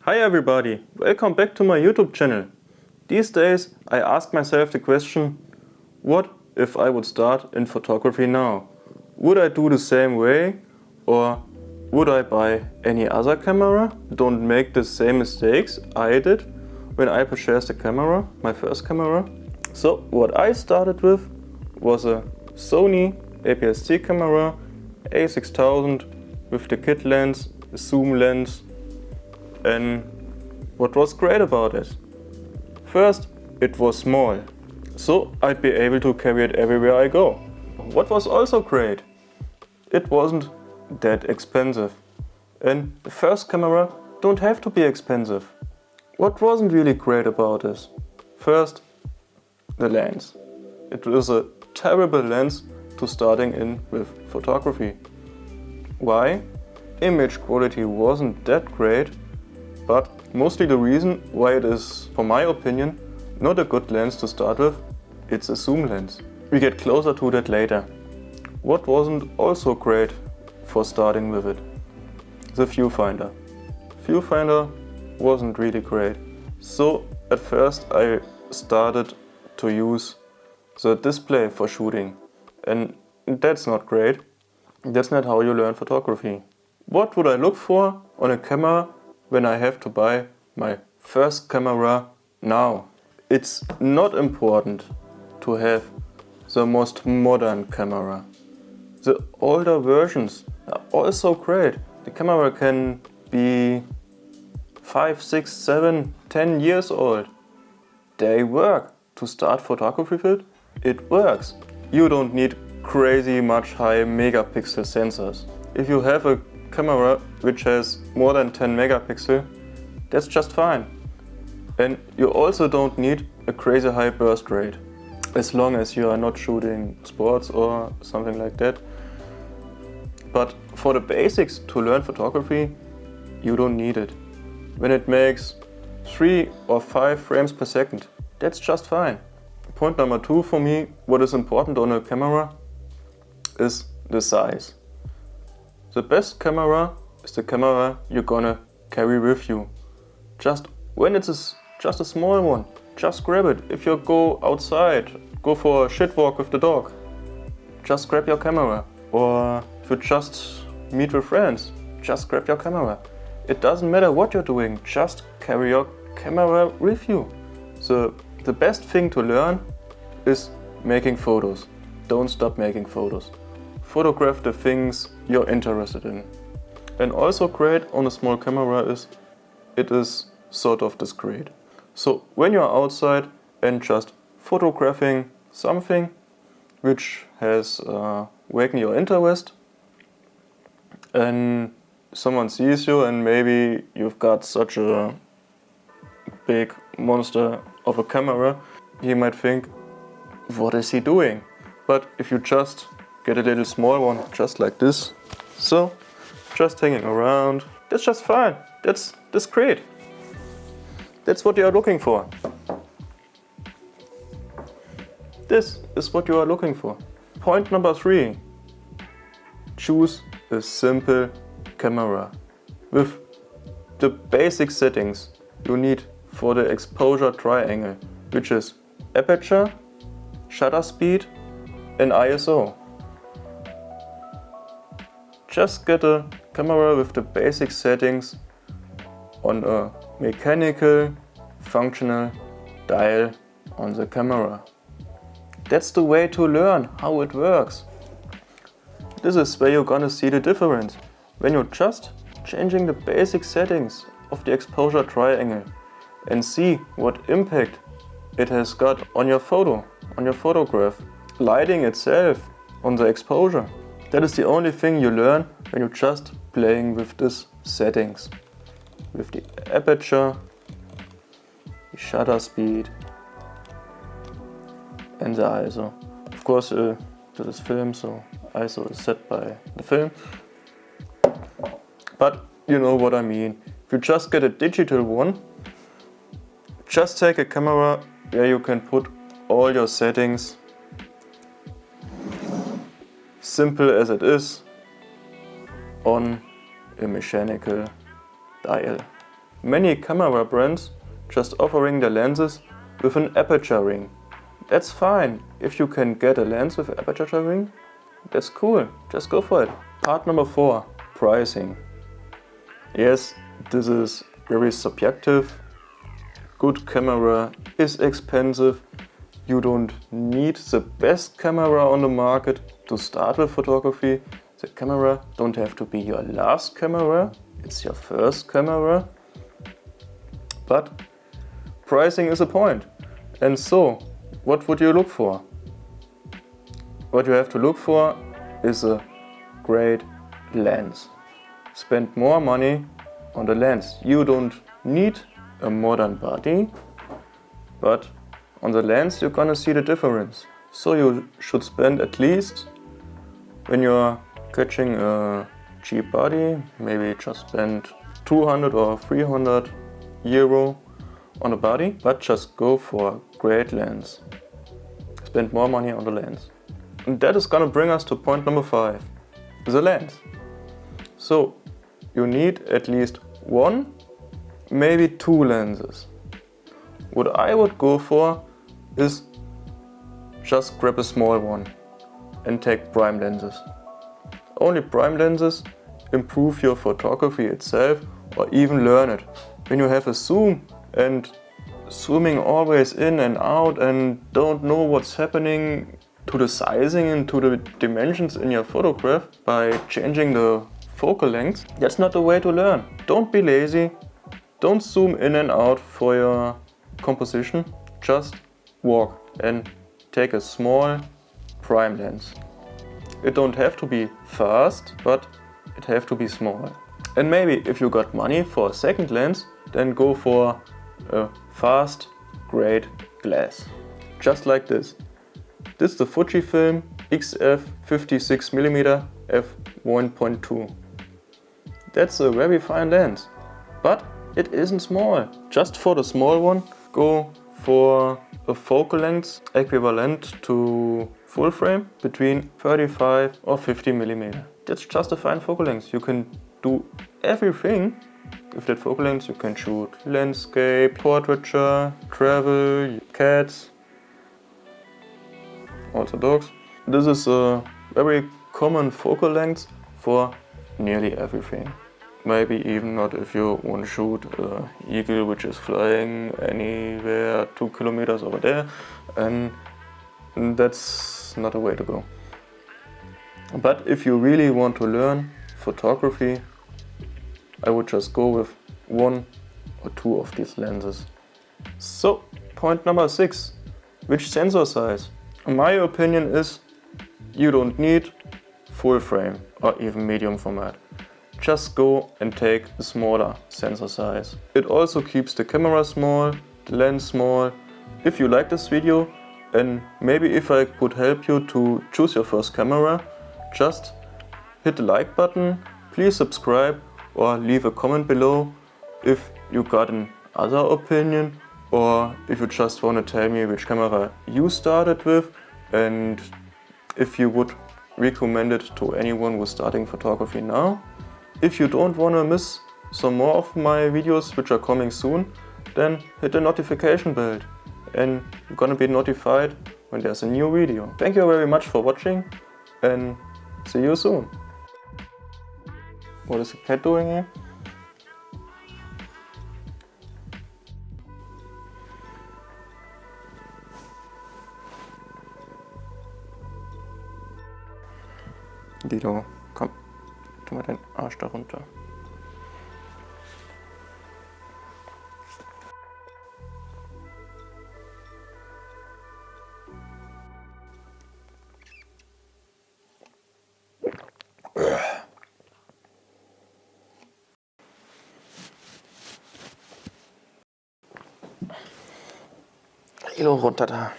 Hi everybody, welcome back to my YouTube channel. These days I ask myself the question, what if I would start in photography now? Would I do the same way or would I buy any other camera? Don't make the same mistakes I did when I purchased a camera, my first camera. So what I started with was a Sony APS-C camera A6000 with the kit lens, the zoom lens. And what was great about it? First, it was small, so I'd be able to carry it everywhere I go. What was also great? It wasn't that expensive. And the first camera don't have to be expensive. What wasn't really great about this? First, the lens. It was a terrible lens to starting in with photography. Why? Image quality wasn't that great. But mostly the reason why it is, for my opinion, not a good lens to start with, it's a zoom lens. We get closer to that later. What wasn't also great for starting with it? The viewfinder. Viewfinder wasn't really great. So at first I started to use the display for shooting. And that's not great. That's not how you learn photography. What would I look for on a camera when I have to buy my first camera now? It's not important to have the most modern camera. The older versions are also great. The camera can be 5, 6, 7, 10 years old. They work. To start photography with, it works. You don't need crazy much high megapixel sensors. If you have a camera which has more than 10 megapixel, that's just fine. And you also don't need a crazy high burst rate, as long as you are not shooting sports or something like that. But for the basics to learn photography, you don't need it. When it makes 3 or 5 frames per second, that's just fine. Point number 2 for me, what is important on a camera is the size. The best camera is the camera you're gonna carry with you. Just when it is just a small one, just grab it. If you go outside, go for a shit walk with the dog, just grab your camera. Or if you just meet with friends, just grab your camera. It doesn't matter what you're doing, just carry your camera with you. So the best thing to learn is making photos. Don't stop making photos. Photograph the things you're interested in. And also great on a small camera is, it is sort of discreet. So when you're outside and just photographing something which has wakened your interest, and someone sees you and maybe you've got such a big monster of a camera, he might think, what is he doing? But if you just get a little small one, just like this, so just hanging around, that's just fine. That's great. That's what you are looking for. This is what you are looking for. Point number 3. Choose a simple camera with the basic settings you need for the exposure triangle, which is aperture, shutter speed and ISO. Just get a camera with the basic settings on a mechanical, functional dial on the camera. That's the way to learn how it works. This is where you're gonna see the difference. When you're just changing the basic settings of the exposure triangle and see what impact it has got on your photo, on your photograph. Lighting itself, on the exposure. That is the only thing you learn when you're just playing with these settings. With the aperture, the shutter speed and the ISO. Of course, this is film, so ISO is set by the film. But you know what I mean. If you just get a digital one, just take a camera where you can put all your settings, simple as it is, on a mechanical dial. many camera brands just offering their lenses with an aperture ring. That's fine. If you can get a lens with an aperture ring, that's cool. Just go for it. Part number 4, pricing. Yes, this is very subjective. Good camera is expensive. You don't need the best camera on the market to start with photography. The camera don't have to be your last camera. It's your first camera. But pricing is a point. And so, what would you look for? What you have to look for is a great lens. Spend more money on the lens. You don't need a modern body, but on the lens you're gonna see the difference. So you should spend at least, when you're catching a cheap body, maybe just spend 200 or 300 euro on a body, but just go for a great lens. Spend more money on the lens. And that is gonna bring us to point number 5, the lens. So you need at least 1, maybe 2 lenses. What I would go for is just grab a small one and take prime lenses. Only prime lenses improve your photography itself or even learn it. When you have a zoom and zooming always in and out and don't know what's happening to the sizing and to the dimensions in your photograph by changing the focal length, that's not the way to learn. Don't be lazy. Don't zoom in and out for your composition. Just walk and take a small prime lens. It don't have to be fast, but it have to be small. And maybe if you got money for a second lens, then go for a fast, great glass. Just like this. This is the Fujifilm XF 56mm f1.2. That's a very fine lens, but it isn't small. Just for the small one, go for a focal length equivalent to full frame between 35 or 50mm. That's just a fine focal length. You can do everything with that focal length. You can shoot landscape, portraiture, travel, cats, also dogs. This is a very common focal length for nearly everything. Maybe even not if you want to shoot an eagle which is flying anywhere 2 kilometers over there, and that's not a way to go. But if you really want to learn photography, I would just go with 1 or 2 of these lenses. So, point number 6, which sensor size? My opinion is you don't need full frame or even medium format. Just go and take a smaller sensor size. It also keeps the camera small, the lens small. If you like this video and maybe if I could help you to choose your first camera, just hit the like button, please subscribe or leave a comment below if you got another opinion or if you just want to tell me which camera you started with and if you would recommend it to anyone who's starting photography now. If you don't want to miss some more of my videos which are coming soon, then hit the notification bell and you're gonna be notified when there's a new video. Thank you very much for watching and see you soon. What is the cat doing here? Dido, komm, tu mal deinen Arsch da runter. Elo, runter da.